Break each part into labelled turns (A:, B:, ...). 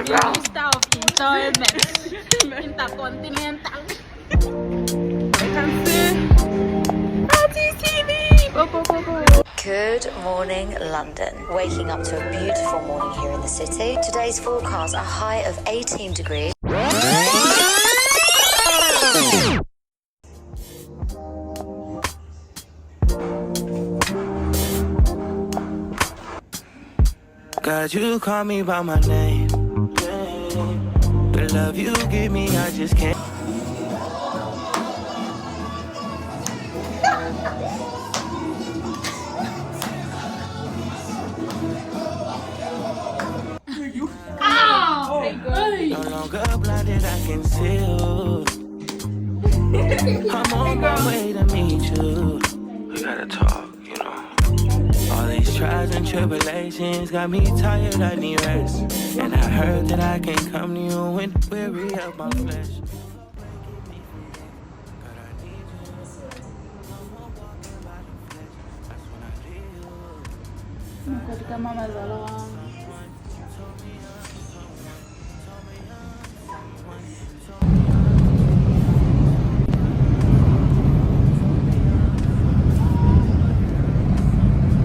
A: Minister of Enjoyment. Intercontinental. I can see RTTV.
B: Good morning, London. Waking up to a beautiful morning here in the city. Today's forecast, a high of 18 degrees.
C: God, you call me by my name. The love you give me, I just can't. No longer blinded, I can see you. I'm on my way to meet you. We gotta talk, you know. All these trials and tribulations got me tired, I need rest. And I heard that I can come to you when weary of my flesh.
A: Katika mama zalong.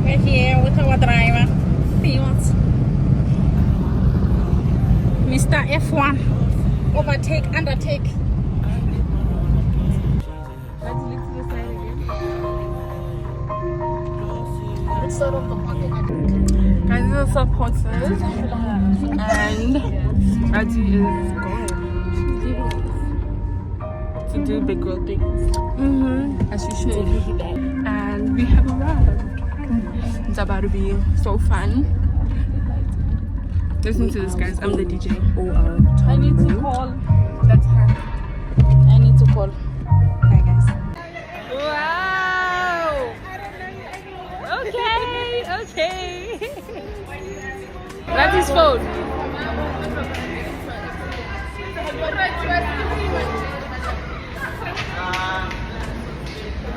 A: We're here with our driver. He wants Mr. F1. Overtake, undertake. Let's look to the side again. Let's sort of the pocket. Guys, these are supporters. And Raji is going to do big girl things. As you should. And we have arrived. It's about to be so fun. Listen to this, guys. I'm the DJ. I need to call. That's her. I need to call. Bye, guys. Wow! Okay, okay. That's his phone.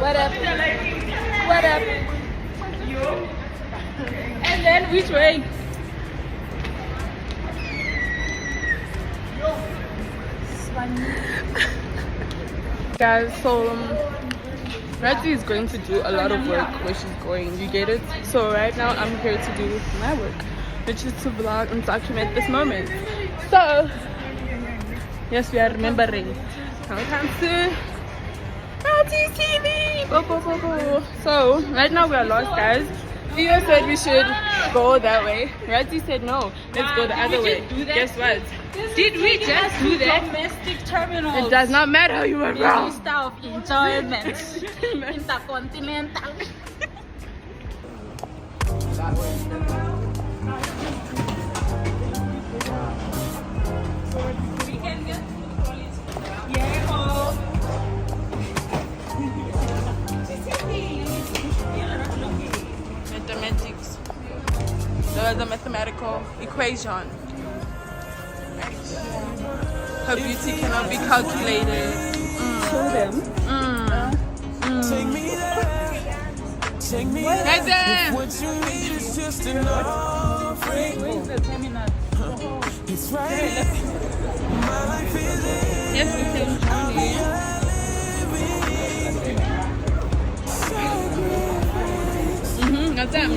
A: What up? What up? And then which way? Guys, so Rati is going to do a lot of work where she's going, you get it? So right now I'm here to do my work, which is to vlog and document this moment. So yes, we are remembering. Welcome to Rati TV. So right now we are lost, guys. Theo said we should go that way. Rati said no, let's go the other way. Guess what? Did we just do that? Domestic terminal. It does not matter, you were wrong. Minister of Enjoyment. Intercontinental. We can get mathematics. The mathematical equation. Her beauty cannot be calculated. Show them.
C: Take me there. Take me there.
A: Right there.
C: What you need is just an offering.
A: Where is the terminal?
C: It's right. My life is in.
A: Yes, we can join it. That's it.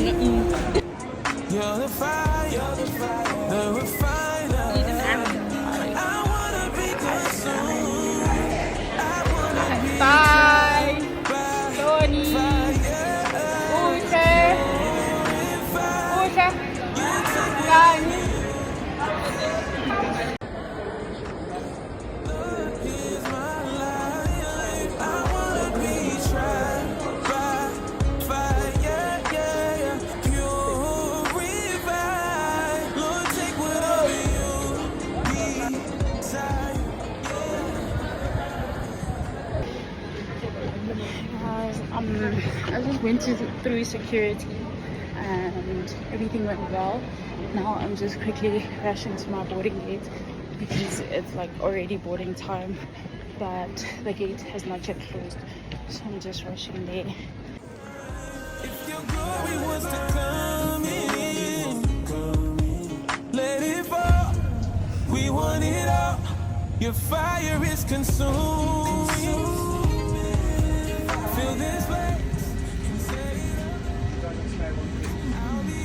C: You're the fire, the refiner. I wanna be consumed. I wanna be
A: Bye. Tony. Usha. Kani. I just went through security and everything went well. Now I'm just quickly rushing to my boarding gate because it's like already boarding time, but the gate has not yet closed, so I'm just rushing there.
C: If your glory wants to come in, let it fall. want it all. Your fire is consuming. Feel this place and say I'll be a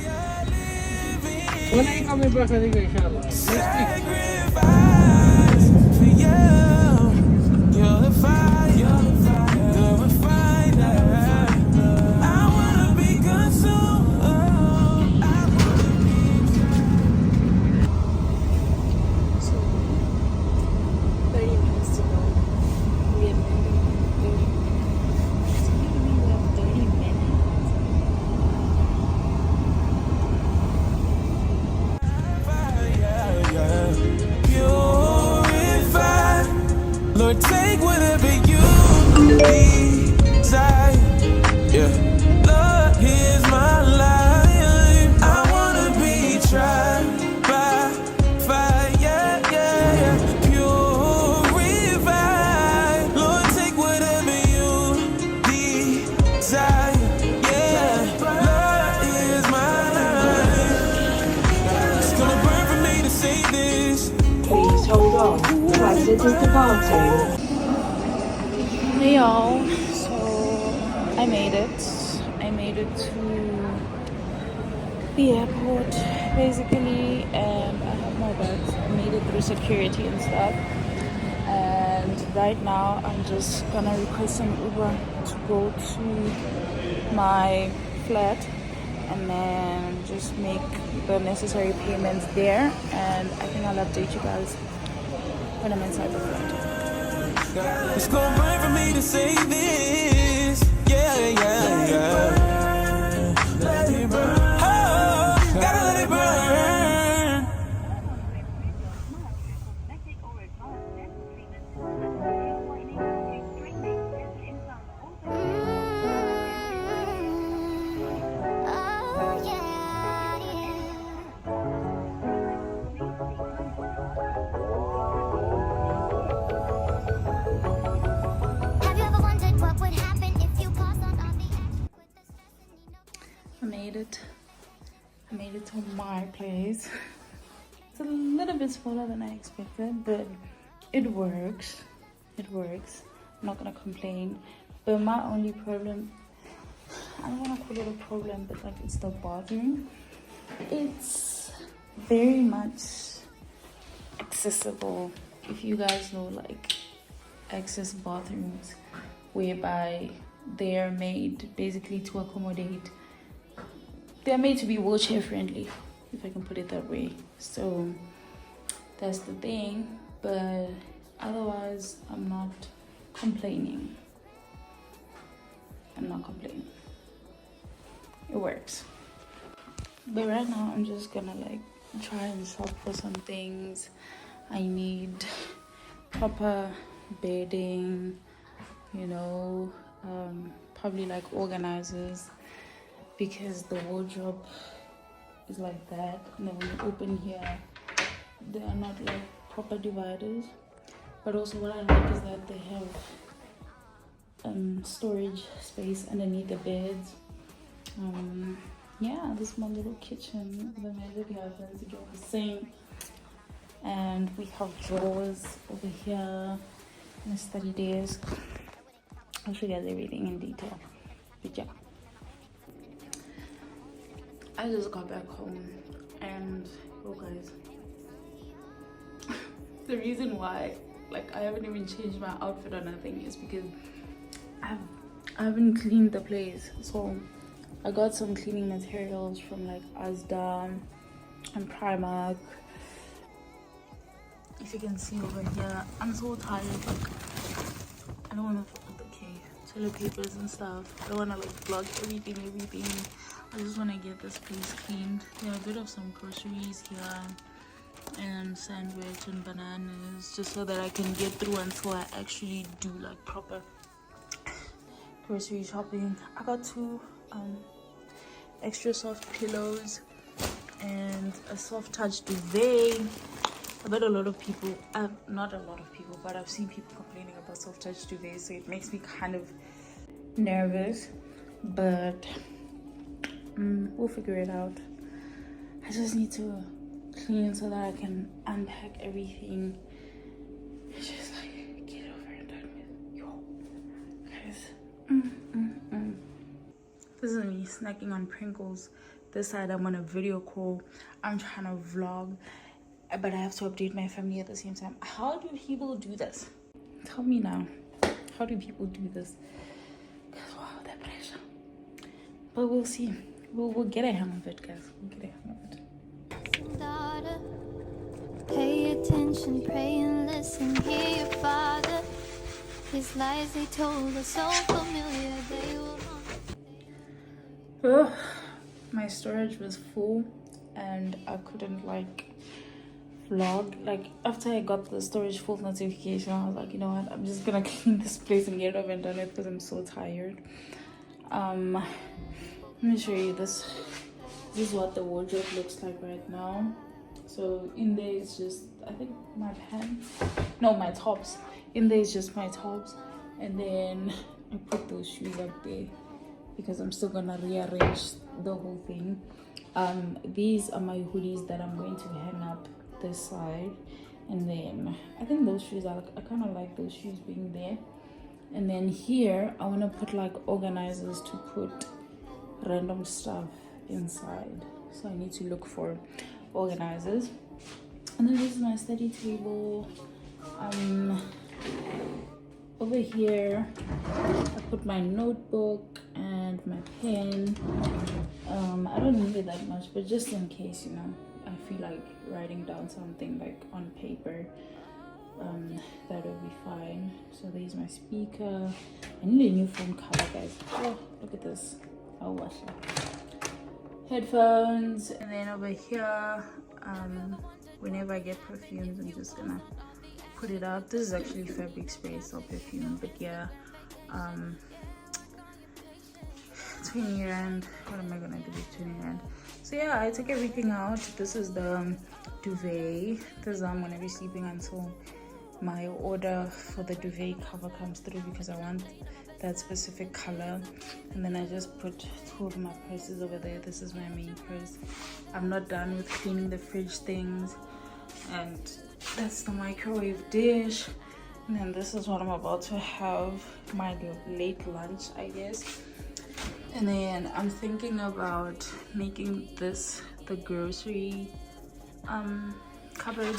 C: living sacrifice for you. You're the fire, the refiner. I wanna be consumed. I wanna be.
A: So 30 minutes to go. We have 30 minutes. So maybe we have 30 minutes.
C: Purified. Lord, take whatever you desire. Yeah. Lord, here's my life. I wanna be tried by fire. Yeah, yeah, yeah. Purified. Lord, take whatever you desire. Yeah. Lord, here's my life. It's gonna burn for me to say this.
D: Please hold on. Transit is departing.
A: Hey y'all, so I made it to the airport basically, and I have my bags. I made it through security and stuff, and right now I'm just gonna request an Uber to go to my flat and then just make the necessary payments there, and I think I'll update you guys when I'm inside the flat.
C: It's gonna burn for me to say this. Yeah, yeah, yeah. Let it burn. Oh, gotta let it burn.
E: Have you ever wondered what would happen if you paused on all the action, quit the stress and need no
A: I made it to my place. It's a little bit smaller than I expected, but it works. I'm not gonna complain. But my only problem, I don't wanna call it a problem, but like it's the bathroom. It's very much accessible. If you guys know like access bathrooms whereby they're made basically to accommodate, they're made to be wheelchair friendly, if I can put it that way. So that's the thing, but otherwise I'm not complaining. It works. But right now I'm just gonna like try and shop for some things. I need proper bedding, you know, probably like organizers, because the wardrobe is like that, and then when you open here they are not like proper dividers. But also what I like is that they have storage space underneath the beds. Yeah, this is my little kitchen with a magic happens to the sink, and we have drawers over here and a study desk. I'll show you guys everything in detail, but yeah, I just got back home, and oh guys, the reason why like I haven't even changed my outfit or nothing is because I haven't cleaned the place. So I got some cleaning materials from like Asda and Primark. If you can see over here, I'm so tired. Like I don't want to put the toilet papers and stuff. I don't want to like block everything. I just want to get this place cleaned. There are a bit of some groceries here and sandwich and bananas, just so that I can get through until I actually do like proper grocery shopping. I got 2 extra soft pillows and a soft touch duvet. I bet a lot of people, not a lot of people, but I've seen people complaining about soft touch duvets, so it makes me kind of nervous, but we'll figure it out. I just need to clean so that I can unpack everything. It's just like, get over and done with. Yo, guys. This is me snacking on Pringles. This side I'm on a video call. I'm trying to vlog, but I have to update my family at the same time. How do people do this? Tell me now. How do people do this? Because wow, that pressure. But we'll see. We'll get a hang of it, guys. We'll get a hang of it.
E: Daughter, pay attention, pray and listen. Hear your father. His lies they told are so familiar. They will haunt.
A: Oh, my storage was full and I couldn't like vlog. Like after I got the storage full notification, I was like, you know what, I'm just gonna clean this place and get it over and done with because I'm so tired. Let me show you this. This is what the wardrobe looks like right now. So in there is just, I think my pants, no, my tops. In there is just my tops, and then I put those shoes up there because I'm still gonna rearrange the whole thing. These are my hoodies that I'm going to hang up this side, and then I think those shoes are I kind of like those shoes being there. And then here I want to put like organizers to put random stuff inside, so I need to look for organizers. And then this is my study table. Over here I put my notebook and my pen. I don't need it that much, but just in case, you know, I feel like writing down something like on paper, that would be fine. So there's my speaker. I need a new phone cover, guys. Oh, look at this. I'll wash it. Headphones. And then over here, whenever I get perfumes, I'm just gonna put it out. This is actually fabric spray, so perfume, but yeah, 20 rand. What am I gonna do with 20 rand? So yeah, I took everything out. This is the duvet. This is I'm gonna be sleeping until my order for the duvet cover comes through, because I want that specific color. And then I just put 2 of my purses over there. This is my main purse. I'm not done with cleaning the fridge things, and that's the microwave dish. And then this is what I'm about to have, my late lunch, I guess. And then I'm thinking about making this the grocery cupboard,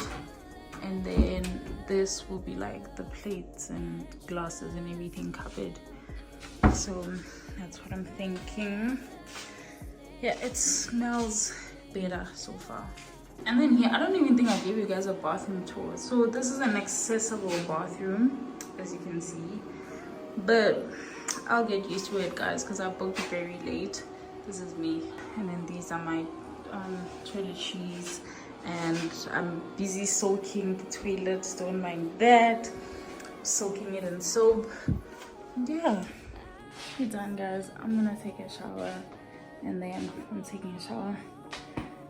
A: and then this will be like the plates and glasses and everything cupboard. So that's what I'm thinking. Yeah, it smells better so far. And then here, I don't even think I gave you guys a bathroom tour. So this is an accessible bathroom, as you can see, but I'll get used to it, guys, because I booked very late. This is me. And then these are my toiletries, and I'm busy soaking the toilets, don't mind that. Soaking it in soap. And yeah, we're done, guys. I'm gonna take a shower, and then I'm taking a shower,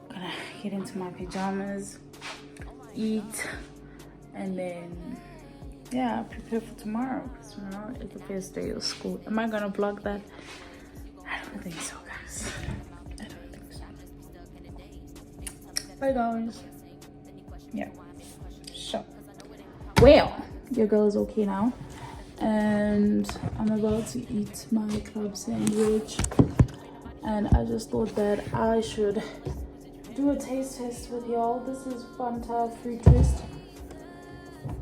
A: gonna get into my pajamas, eat, and then yeah, prepare for tomorrow, because tomorrow is the first day of school. Am I gonna vlog that? I don't think so, guys. I don't think so. Bye, guys. Yeah. So, well, your girl is okay now, and I'm about to eat my club sandwich. And I just thought that I should do a taste test with y'all. This is Fanta Fruit Twist.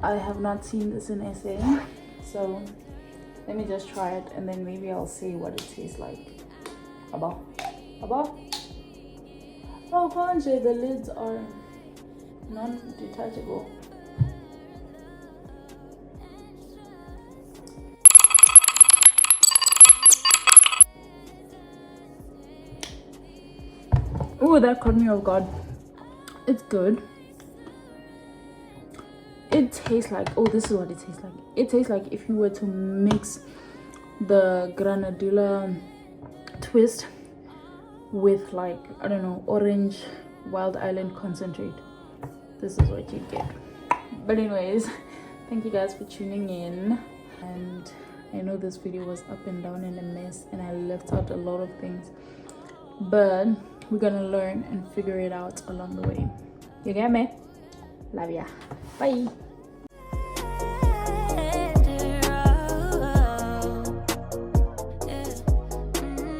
A: I have not seen this in SA, so let me just try it, and then maybe I'll see what it tastes like. Abba. Oh, Kanje, the lids are non-detachable. Oh, that caught me off guard. It's good. It tastes like, oh, this is what it tastes like. It tastes like if you were to mix the granadilla twist with, like, I don't know, orange Wild Island concentrate. This is what you get. But anyways, thank you guys for tuning in. And I know this video was up and down and a mess, and I left out a lot of things, but we're gonna learn and figure it out along the way.
F: You get me? Love ya. Bye.